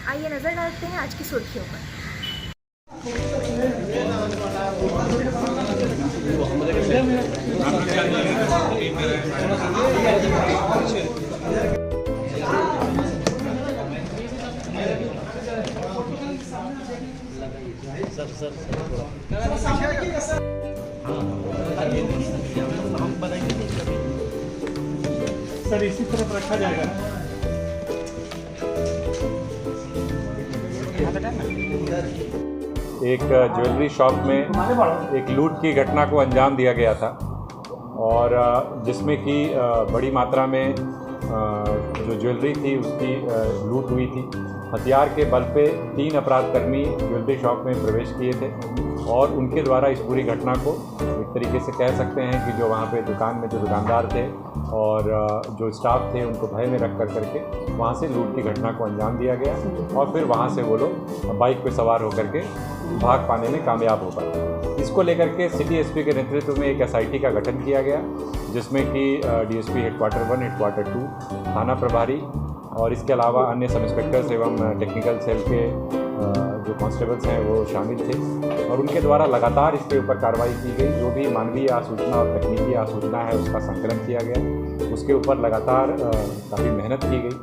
आइए नज़र डालते हैं आज की सुर्खियों पर। सर इसी तरफ रखा जाएगा ना। एक ज्वेलरी शॉप में एक लूट की घटना को अंजाम दिया गया था और जिसमें कि बड़ी मात्रा में जो ज्वेलरी थी उसकी लूट हुई थी। हथियार के बल पे 3 अपराधकर्मी ज्वेलरी शॉप में प्रवेश किए थे और उनके द्वारा इस पूरी घटना को एक तरीके से कह सकते हैं कि जो वहाँ पे दुकान में जो दुकानदार थे और जो स्टाफ थे उनको भय में रख करके वहाँ से लूट की घटना को अंजाम दिया गया और फिर वहाँ से वो लोग बाइक पे सवार होकर के भाग पाने में कामयाब हो पाए। इसको लेकर के सिटी एसपी के नेतृत्व में एक एसआईटी का गठन किया गया जिसमें कि डीएसपी हेडक्वार्टर 1, हेडक्वार्टर 2, थाना प्रभारी और इसके अलावा अन्य सब इंस्पेक्टर्स एवं टेक्निकल सेल के जो कांस्टेबल्स हैं वो शामिल थे और उनके द्वारा लगातार इसके ऊपर कार्रवाई की गई। जो भी मानवीय आसूचना और तकनीकी आसूचना है उसका संकलन किया गया, उसके ऊपर लगातार काफ़ी मेहनत की गई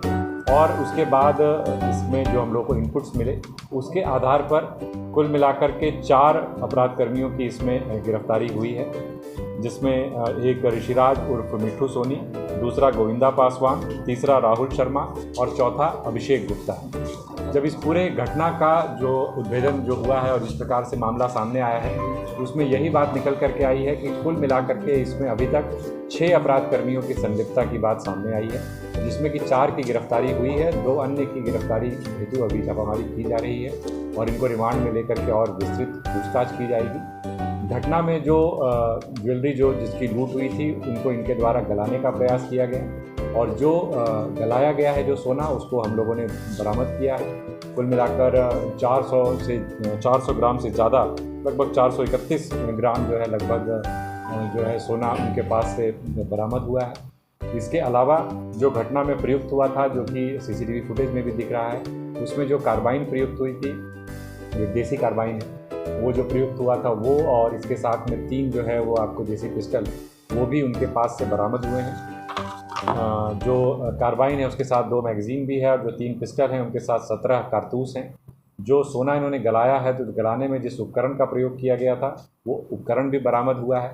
और उसके बाद इसमें जो हम लोग को इनपुट्स मिले उसके आधार पर कुल मिलाकर के 4 अपराधकर्मियों की इसमें गिरफ्तारी हुई है, जिसमें एक ऋषिराज उर्फ मिट्ठू सोनी, दूसरा गोविंदा पासवान, तीसरा राहुल शर्मा और चौथा अभिषेक गुप्ता है। जब इस पूरे घटना का जो उद्भेदन जो हुआ है और जिस प्रकार से मामला सामने आया है उसमें यही बात निकल करके आई है कि कुल मिलाकर के इसमें अभी तक 6 अपराधकर्मियों की संलिप्तता की बात सामने आई है, जिसमें कि 4 की गिरफ्तारी हुई है, 2 अन्य की गिरफ्तारी हेतु अभी छापामारी की जा रही है और इनको रिमांड में लेकर के और विस्तृत पूछताछ की जाएगी। घटना में जो ज्वेलरी जो जिसकी लूट हुई थी उनको इनके द्वारा गलाने का प्रयास किया गया और जो गलाया गया है जो सोना उसको हम लोगों ने बरामद किया है। कुल मिलाकर 400 ग्राम से ज़्यादा, लगभग 431 ग्राम जो है लगभग जो है सोना उनके पास से बरामद हुआ है। इसके अलावा जो घटना में प्रयुक्त हुआ था जो कि सीसीटीवी फुटेज में भी दिख रहा है उसमें जो कार्बाइन प्रयुक्त हुई थी, जो देसी कार्बाइन है वो जो प्रयुक्त हुआ था वो और इसके साथ में 3 जो है वो आपको देसी पिस्टल वो भी उनके पास से बरामद हुए हैं। जो कार्बाइन है उसके साथ 2 मैगज़ीन भी है और जो 3 पिस्टल हैं उनके साथ 17 कारतूस हैं। जो सोना इन्होंने गलाया है तो गलाने में जिस उपकरण का प्रयोग किया गया था वो उपकरण भी बरामद हुआ है।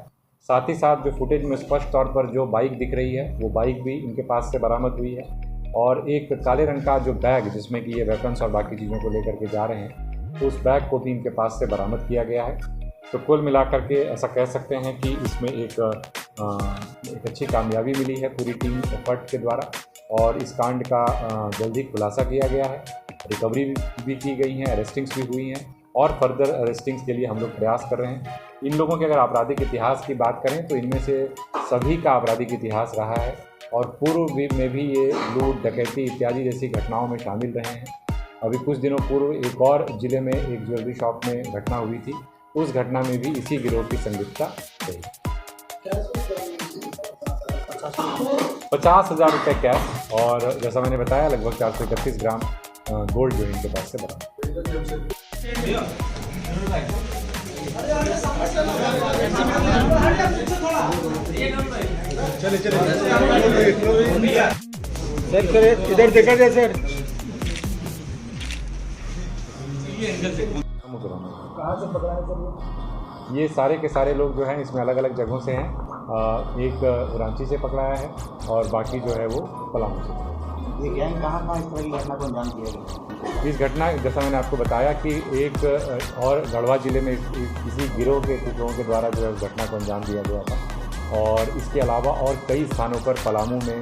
साथ ही साथ जो फुटेज में स्पष्ट तौर पर जो बाइक दिख रही है वो बाइक भी इनके पास से बरामद हुई है और एक काले रंग का जो बैग जिसमें कि ये वेपन्स और बाकी चीज़ों को लेकर के जा रहे हैं तो उस बैग को भी इनके पास से बरामद किया गया है। तो कुल मिलाकर के ऐसा कह सकते हैं कि इसमें एक अच्छी कामयाबी मिली है पूरी टीम एफर्ट के द्वारा और इस कांड का जल्दी खुलासा किया गया है, रिकवरी भी की गई हैं, अरेस्टिंग्स भी हुई हैं और फर्दर अरेस्टिंग्स के लिए हम लोग प्रयास कर रहे हैं। इन लोगों के अगर आपराधिक इतिहास की बात करें तो इनमें से सभी का आपराधिक इतिहास रहा है और पूर्व में भी ये लूट, डकैती इत्यादि जैसी घटनाओं में शामिल रहे हैं। अभी कुछ दिनों पूर्व एक और ज़िले में एक ज्वेलरी शॉप में घटना हुई थी, उस घटना में भी इसी गिरोह की संलिप्तता रही। 50,000 रुपये कैश और जैसा मैंने बताया लगभग 431 ग्राम गोल्ड जो इनके पास से बरामद। सर इधर देखा जाए सर। कहाँ से पकड़ा है सर? ये सारे के सारे लोग जो हैं इसमें अलग अलग जगहों से हैं। एक रांची से पकड़ाया है और बाकी जो है वो पलामू से। ये गैंग कहाँ इस तरह की घटना को अंजाम दिया गया? इस घटना जैसा मैंने आपको बताया कि एक और गढ़वा ज़िले में इसी गिरोह के कुछ लोगों के द्वारा जो है उस घटना को अंजाम दिया गया था और इसके अलावा और कई स्थानों पर पलामू में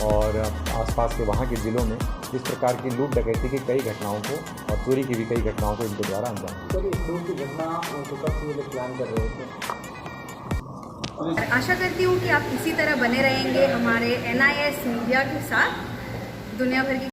और आसपास के वहाँ के ज़िलों में इस प्रकार की लूट डकैती की कई घटनाओं को और चोरी की भी कई घटनाओं को इनके द्वारा अंजाम दिया। सर इस लूट की घटना तो कब से ये प्लान कर रहे थे? आशा करती हूँ कि आप इसी तरह बने रहेंगे हमारे NIS मीडिया के साथ। दुनिया भर की